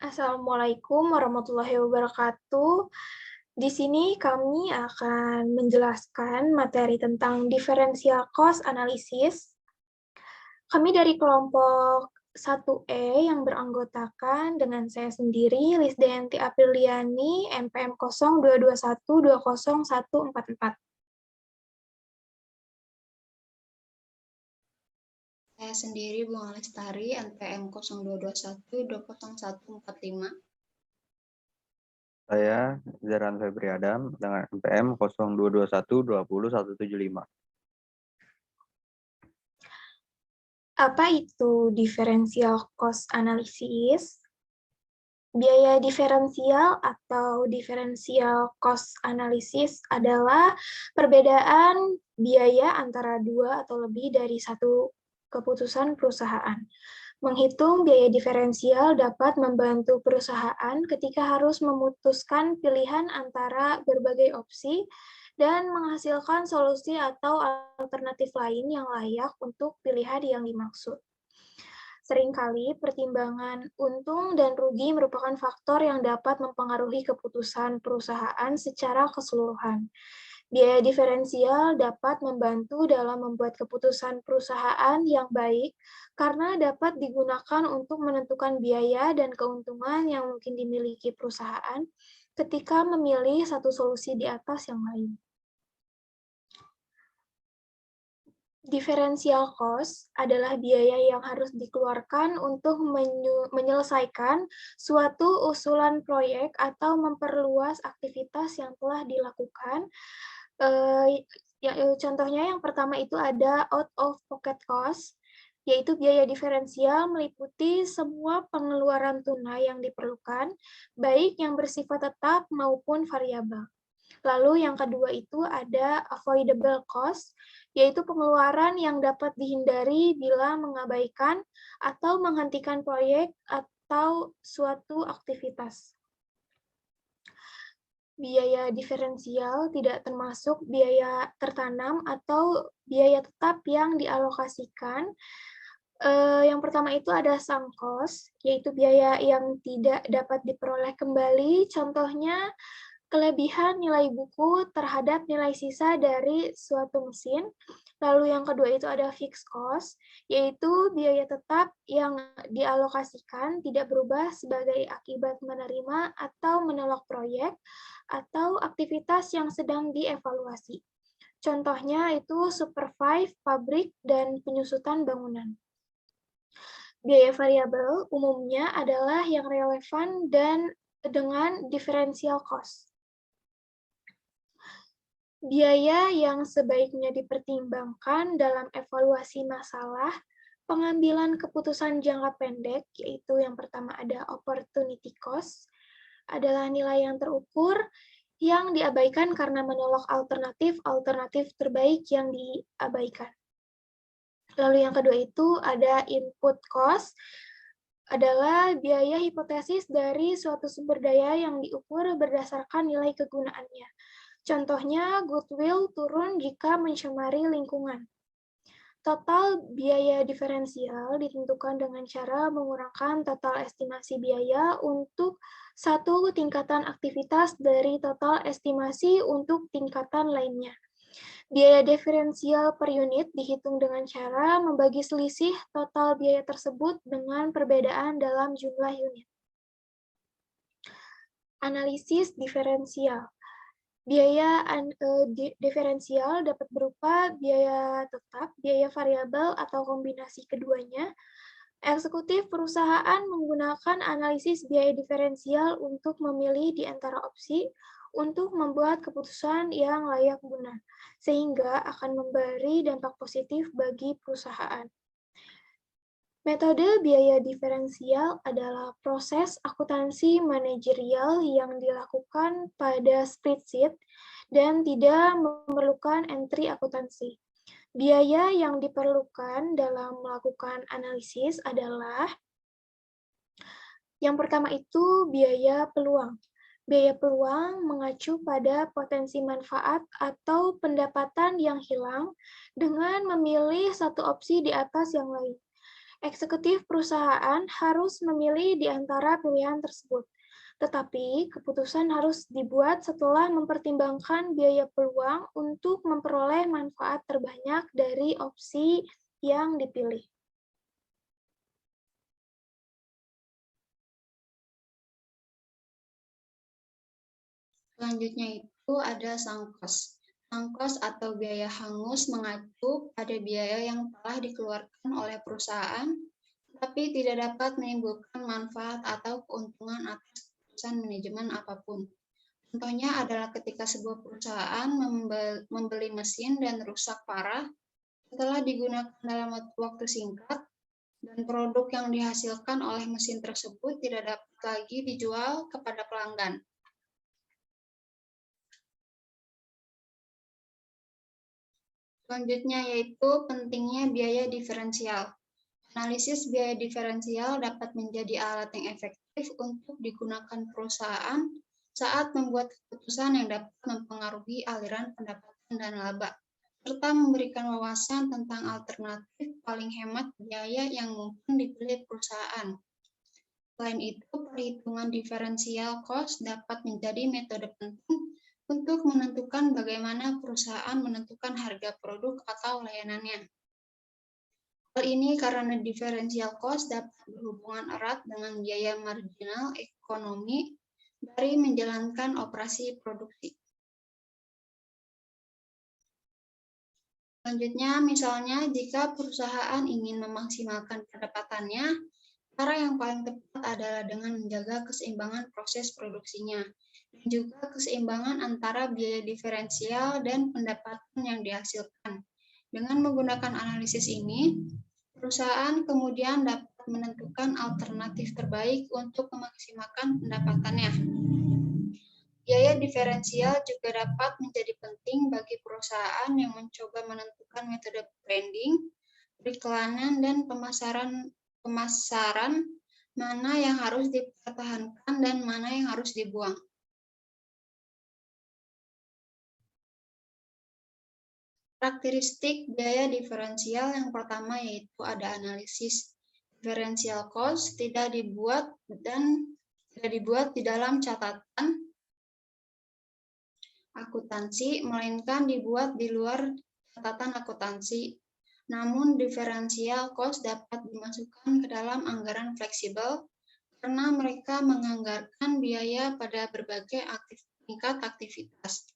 Assalamualaikum warahmatullahi wabarakatuh. Di sini kami akan menjelaskan materi tentang differential cost analysis. Kami dari kelompok 1E yang beranggotakan dengan saya sendiri, Lisdayanti Apriliani, NPM 0221201144. Saya sendiri Bunga Lestari, NPM 0221201145. Saya Zaran Febri Adam dengan NPM 0221201175. Apa itu differential cost analysis? Biaya diferensial atau differential cost analysis adalah perbedaan biaya antara dua atau lebih dari satu keputusan perusahaan. Menghitung biaya diferensial dapat membantu perusahaan ketika harus memutuskan pilihan antara berbagai opsi dan menghasilkan solusi atau alternatif lain yang layak untuk pilihan yang dimaksud. Seringkali pertimbangan untung dan rugi merupakan faktor yang dapat mempengaruhi keputusan perusahaan secara keseluruhan. Biaya diferensial dapat membantu dalam membuat keputusan perusahaan yang baik karena dapat digunakan untuk menentukan biaya dan keuntungan yang mungkin dimiliki perusahaan ketika memilih satu solusi di atas yang lain. Differential cost adalah biaya yang harus dikeluarkan untuk menyelesaikan suatu usulan proyek atau memperluas aktivitas yang telah dilakukan. Contohnya yang pertama itu ada out of pocket cost, yaitu biaya diferensial meliputi semua pengeluaran tunai yang diperlukan, baik yang bersifat tetap maupun variabel. Lalu yang kedua itu ada avoidable cost, yaitu pengeluaran yang dapat dihindari bila mengabaikan atau menghentikan proyek atau suatu aktivitas. Biaya diferensial tidak termasuk biaya tertanam atau biaya tetap yang dialokasikan. Yang pertama itu ada sunk cost, yaitu biaya yang tidak dapat diperoleh kembali. Contohnya, kelebihan nilai buku terhadap nilai sisa dari suatu mesin. Lalu yang kedua itu ada fixed cost, yaitu biaya tetap yang dialokasikan tidak berubah sebagai akibat menerima atau menolak proyek atau aktivitas yang sedang dievaluasi. Contohnya itu supervise, pabrik, dan penyusutan bangunan. Biaya variabel umumnya adalah yang relevan dan dengan differential cost. Biaya yang sebaiknya dipertimbangkan dalam evaluasi masalah pengambilan keputusan jangka pendek, yaitu yang pertama ada opportunity cost, adalah nilai yang terukur yang diabaikan karena menolak alternatif terbaik yang diabaikan. Lalu yang kedua itu ada input cost, adalah biaya hipotesis dari suatu sumber daya yang diukur berdasarkan nilai kegunaannya. Contohnya, goodwill turun jika mencemari lingkungan. Total biaya diferensial ditentukan dengan cara mengurangkan total estimasi biaya untuk satu tingkatan aktivitas dari total estimasi untuk tingkatan lainnya. Biaya diferensial per unit dihitung dengan cara membagi selisih total biaya tersebut dengan perbedaan dalam jumlah unit. Analisis diferensial. Biaya diferensial dapat berupa biaya tetap, biaya variabel, atau kombinasi keduanya. Eksekutif perusahaan menggunakan analisis biaya diferensial untuk memilih di antara opsi untuk membuat keputusan yang layak guna, sehingga akan memberi dampak positif bagi perusahaan. Metode biaya diferensial adalah proses akuntansi manajerial yang dilakukan pada spreadsheet dan tidak memerlukan entry akuntansi. Biaya yang diperlukan dalam melakukan analisis adalah yang pertama itu biaya peluang. Biaya peluang mengacu pada potensi manfaat atau pendapatan yang hilang dengan memilih satu opsi di atas yang lain. Eksekutif perusahaan harus memilih di antara pilihan tersebut, tetapi keputusan harus dibuat setelah mempertimbangkan biaya peluang untuk memperoleh manfaat terbanyak dari opsi yang dipilih. Selanjutnya itu ada sunk cost. Sunk cost atau biaya hangus mengacu pada biaya yang telah dikeluarkan oleh perusahaan, tapi tidak dapat menimbulkan manfaat atau keuntungan atas keputusan manajemen apapun. Contohnya adalah ketika sebuah perusahaan membeli mesin dan rusak parah setelah digunakan dalam waktu singkat, dan produk yang dihasilkan oleh mesin tersebut tidak dapat lagi dijual kepada pelanggan. Selanjutnya yaitu pentingnya biaya diferensial. Analisis biaya diferensial dapat menjadi alat yang efektif untuk digunakan perusahaan saat membuat keputusan yang dapat mempengaruhi aliran pendapatan dan laba, serta memberikan wawasan tentang alternatif paling hemat biaya yang mungkin dipilih perusahaan. Selain itu, perhitungan diferensial cost dapat menjadi metode penting untuk menentukan bagaimana perusahaan menentukan harga produk atau layanannya. Hal ini karena diferensial cost dapat berhubungan erat dengan biaya marginal ekonomi dari menjalankan operasi produksi. Selanjutnya, misalnya jika perusahaan ingin memaksimalkan pendapatannya, cara yang paling tepat adalah dengan menjaga keseimbangan proses produksinya, dan juga keseimbangan antara biaya diferensial dan pendapatan yang dihasilkan. Dengan menggunakan analisis ini, perusahaan kemudian dapat menentukan alternatif terbaik untuk memaksimalkan pendapatannya. Biaya diferensial juga dapat menjadi penting bagi perusahaan yang mencoba menentukan metode branding, periklanan, dan pemasaran mana yang harus dipertahankan dan mana yang harus dibuang. Karakteristik biaya diferensial yang pertama yaitu ada analisis differential cost tidak dibuat di dalam catatan akuntansi, melainkan dibuat di luar catatan akuntansi. Namun differential cost dapat dimasukkan ke dalam anggaran fleksibel karena mereka menganggarkan biaya pada berbagai tingkat aktivitas.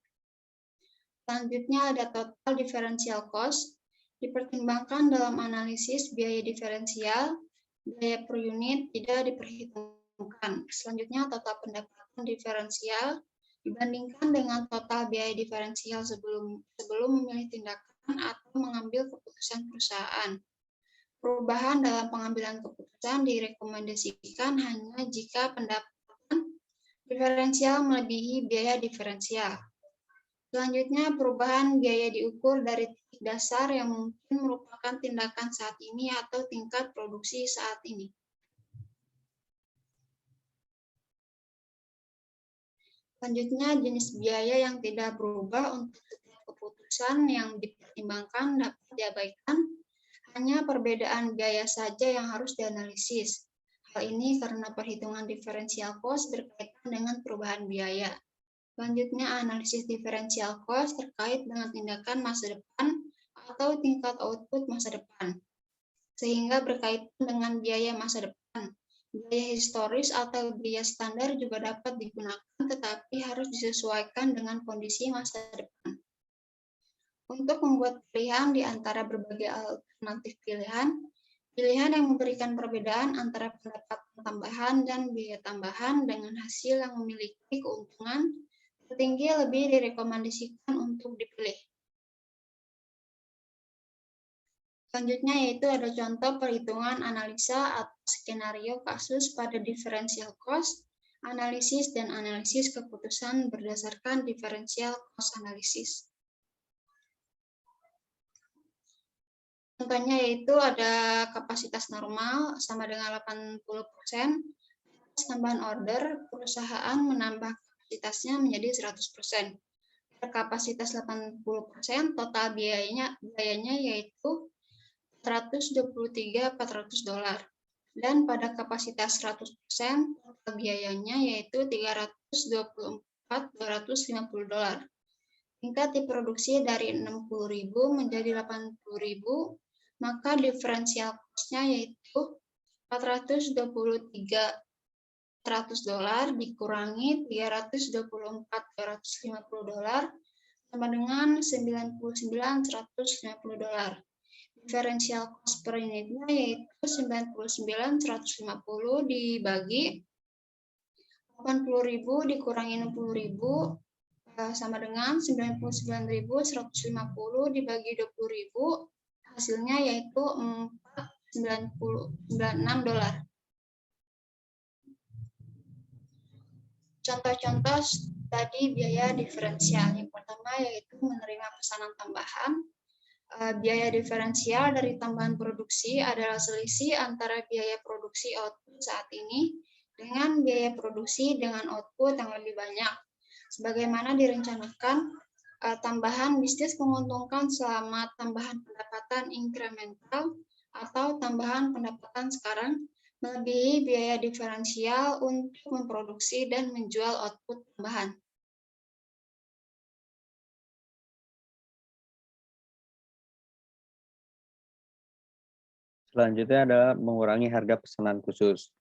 Selanjutnya ada total differential cost, dipertimbangkan dalam analisis biaya diferensial, biaya per unit tidak diperhitungkan. Selanjutnya total pendapatan diferensial dibandingkan dengan total biaya diferensial sebelum memilih tindakan atau mengambil keputusan perusahaan. Perubahan dalam pengambilan keputusan direkomendasikan hanya jika pendapatan diferensial melebihi biaya diferensial. Selanjutnya, perubahan biaya diukur dari titik dasar yang mungkin merupakan tindakan saat ini atau tingkat produksi saat ini. Selanjutnya, jenis biaya yang tidak berubah untuk setiap keputusan yang dipertimbangkan dapat diabaikan, hanya perbedaan biaya saja yang harus dianalisis. Hal ini karena perhitungan diferensial cost berkaitan dengan perubahan biaya. Selanjutnya, analisis diferensial cost terkait dengan tindakan masa depan atau tingkat output masa depan, sehingga berkaitan dengan biaya masa depan. Biaya historis atau biaya standar juga dapat digunakan, tetapi harus disesuaikan dengan kondisi masa depan. Untuk membuat pilihan di antara berbagai alternatif pilihan yang memberikan perbedaan antara pendapatan tambahan dan biaya tambahan dengan hasil yang memiliki keuntungan tertinggi lebih direkomendasikan untuk dipilih. Selanjutnya yaitu ada contoh perhitungan analisa atau skenario kasus pada differential cost, analisis, dan analisis keputusan berdasarkan differential cost analysis. Contohnya yaitu ada kapasitas normal sama dengan 80%, tambahan order, perusahaan menambah kapasitasnya menjadi 100%. Kapasitas 80%, total biayanya yaitu $423.400. Dan pada kapasitas 100%, total biayanya yaitu $324.250. Tingkat diproduksi dari 60.000 menjadi 80.000, maka diferensial cost-nya yaitu $423.400 dikurangi $324.250 sama dengan $99.150. Diferensial cost per unitnya yaitu 99.150 dibagi 80.000 dikurangi 60.000 sama dengan 99.150 dibagi 20.000, hasilnya yaitu $496. Contoh-contoh tadi biaya diferensial. Yang pertama yaitu menerima pesanan tambahan. Biaya diferensial dari tambahan produksi adalah selisih antara biaya produksi output saat ini dengan biaya produksi dengan output yang lebih banyak. Sebagaimana direncanakan, tambahan bisnis menguntungkan selama tambahan pendapatan incremental atau tambahan pendapatan sekarang melebihi biaya diferensial untuk memproduksi dan menjual output tambahan. Selanjutnya adalah mengurangi harga pesanan khusus.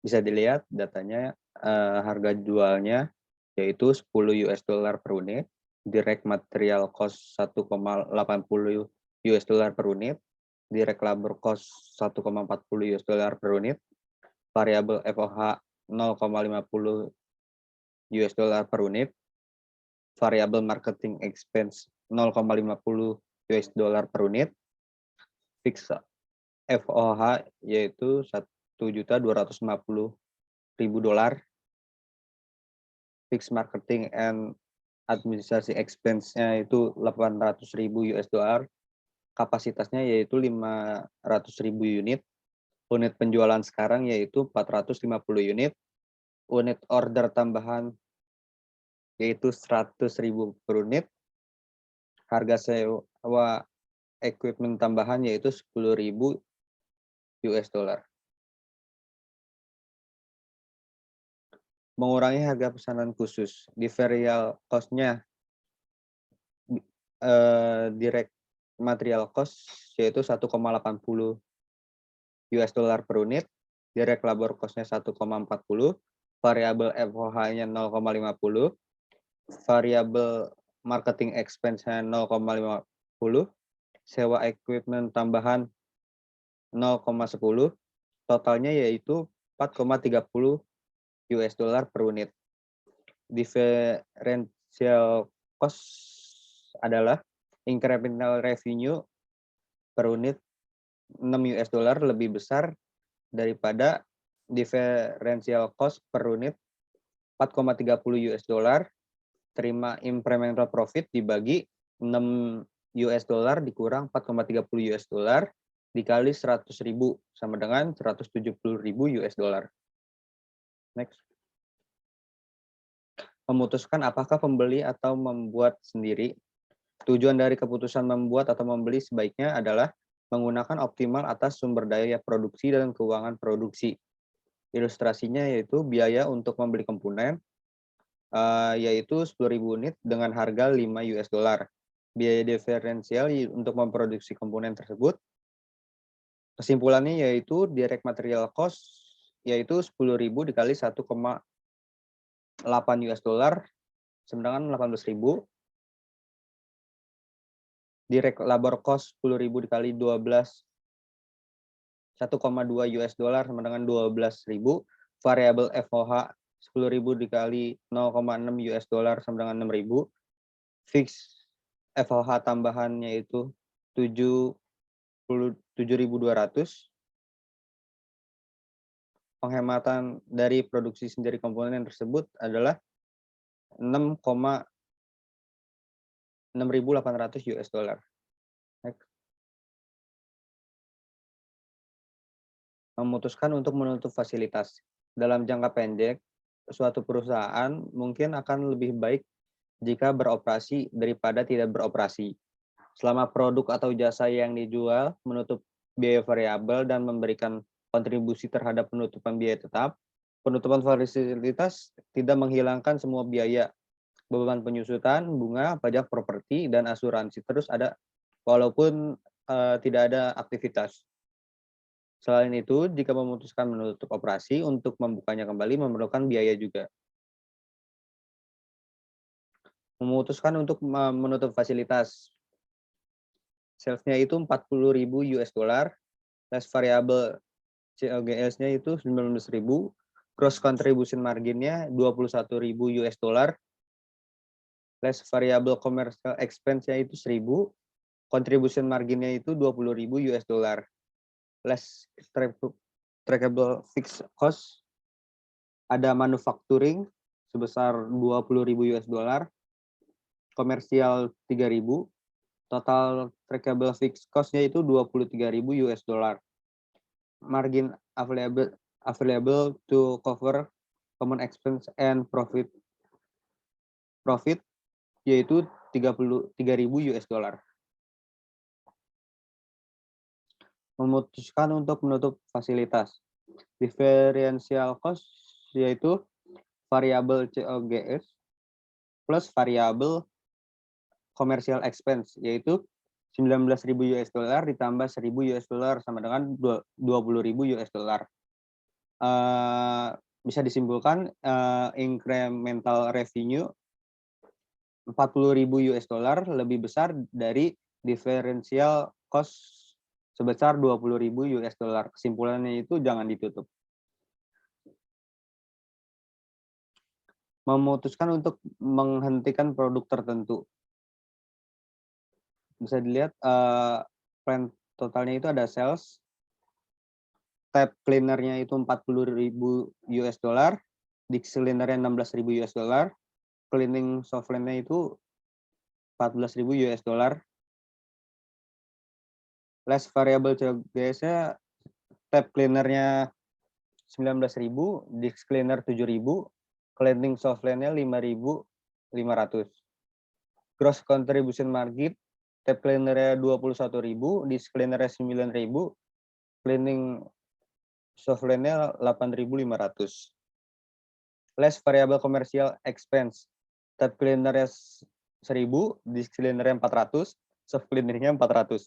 Bisa dilihat datanya, harga jualnya yaitu $10 per unit, direct material cost $1,80 per unit, direct labor cost $1,40 per unit, variable FOH $0,50 per unit, variable marketing expense $0,50 per unit, fixed FOH yaitu $1.250.000, fixed marketing and administrasi expense-nya itu $800.000, kapasitasnya yaitu 500.000 unit, unit penjualan sekarang yaitu 450 unit, unit order tambahan yaitu 100.000 per unit, harga sewa equipment tambahan yaitu $10.000. Mengurangi harga pesanan khusus, differential cost-nya direct material cost yaitu $1,80 per unit, direct labor cost-nya 1,40, variable FOH-nya 0,50, variable marketing expense-nya 0,50, sewa equipment tambahan 0,10, totalnya yaitu $4,30 per unit. Differential cost adalah incremental revenue per unit $6 lebih besar daripada differential cost per unit $4,30, terima incremental profit dibagi $6 dikurang $4,30 dikali 100.000 sama dengan $170.000. Next. Memutuskan apakah pembeli atau membuat sendiri. Tujuan dari keputusan membuat atau membeli sebaiknya adalah menggunakan optimal atas sumber daya produksi dan keuangan produksi. Ilustrasinya yaitu biaya untuk membeli komponen yaitu 10.000 unit dengan harga $5. Biaya diferensial untuk memproduksi komponen tersebut. Kesimpulannya yaitu direct material cost yaitu 10.000 dikali $1,8 sama dengan 18.000. Direct labor cost 10.000 dikali 12 $1,2 sama dengan 12.000. Variable FOH 10.000 dikali $0,6 sama dengan 6.000. Fix FOH tambahannya itu 7.200. Penghematan dari produksi sendiri komponen tersebut adalah $6.800. Memutuskan untuk menutup fasilitas. Dalam jangka pendek, suatu perusahaan mungkin akan lebih baik jika beroperasi daripada tidak beroperasi. Selama produk atau jasa yang dijual menutup biaya variabel dan memberikan kontribusi terhadap penutupan biaya tetap. Penutupan fasilitas tidak menghilangkan semua biaya, beban penyusutan, bunga, pajak properti, dan asuransi terus ada walaupun tidak ada aktivitas. Selain itu, jika memutuskan menutup operasi, untuk membukanya kembali memerlukan biaya juga. Memutuskan untuk menutup fasilitas. Sales-nya itu 40.000 US dollar, less variable COGS-nya itu 19.000, gross contribution margin-nya 21.000 US dollar, less variable commercial expense-nya itu 1.000, contribution margin-nya itu 20.000 US dollar, less trackable fixed cost, ada manufacturing sebesar 20.000 US dollar, komersial 3.000, total trackable fixed cost-nya itu 23.000 US dollar. Margin available to cover common expense and profit yaitu 33.000 US dollar. Memutuskan untuk menutup fasilitas. Differential cost yaitu variable COGS plus variable commercial expense yaitu 19.000 US dollar ditambah 1.000 US dollar sama dengan 20.000 US dollar. Bisa disimpulkan incremental revenue 40.000 US dollar lebih besar dari differential cost sebesar 20.000 US dollar. Kesimpulannya itu jangan ditutup. Memutuskan untuk menghentikan produk tertentu. Bisa dilihat plan totalnya itu ada sales, tab cleanernya itu 40.000 US dollar, disk cleanernya 16.000 US dollar, cleaning software-nya itu 14.000 US dollar, less variable COGS-nya tab cleanernya 19.000, disk cleaner 7.000, cleaning software-nya 5.500. Gross contribution margin tab cleaner-nya 21.000, disk cleaner-nya 9.000, cleaning software-nya 8.500. Less variable commercial expense. Tab cleaner-nya 1.000, disk cleaner-nya 400, soft cleaner-nya 400.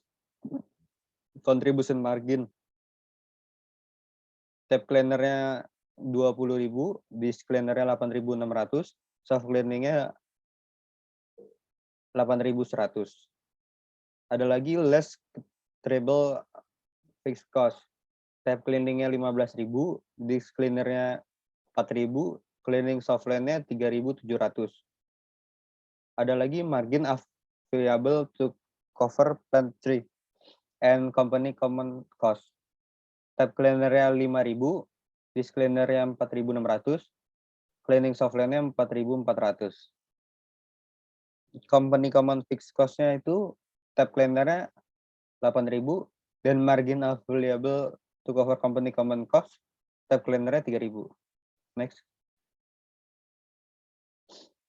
Contribution margin. Tab cleaner-nya 20.000, disk cleaner-nya 8.600, soft cleaning-nya 8.100. Ada lagi less treble fixed cost. Tab cleaning-nya 15.000, disk cleaner-nya 4.000, cleaning software-nya 3.700. Ada lagi margin available to cover plant 3 and company common cost. Tab cleaner-nya 5.000, disk cleaner-nya 4.600, cleaning software-nya 4.400. Company common fixed cost-nya itu tab cleaner-nya 8.000 dan margin available to cover company common cost tab cleaner-nya 3.000. Next.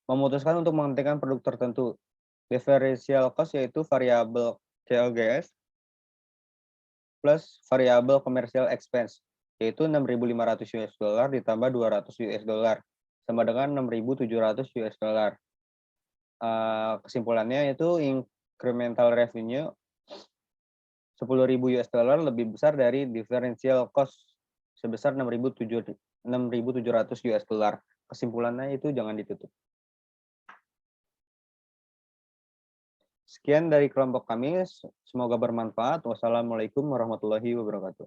Memutuskan untuk menghentikan produk tertentu. Differential cost yaitu variable COGS plus variable commercial expense yaitu 6.500 US dollar ditambah 200 US dollar sama dengan 6.700 US dollar. Kesimpulannya itu incremental revenue 10.000 US dollar lebih besar dari differential cost sebesar 6.700 US dollar. Kesimpulannya itu jangan ditutup. Sekian dari kelompok kami, semoga bermanfaat. Wassalamualaikum warahmatullahi wabarakatuh.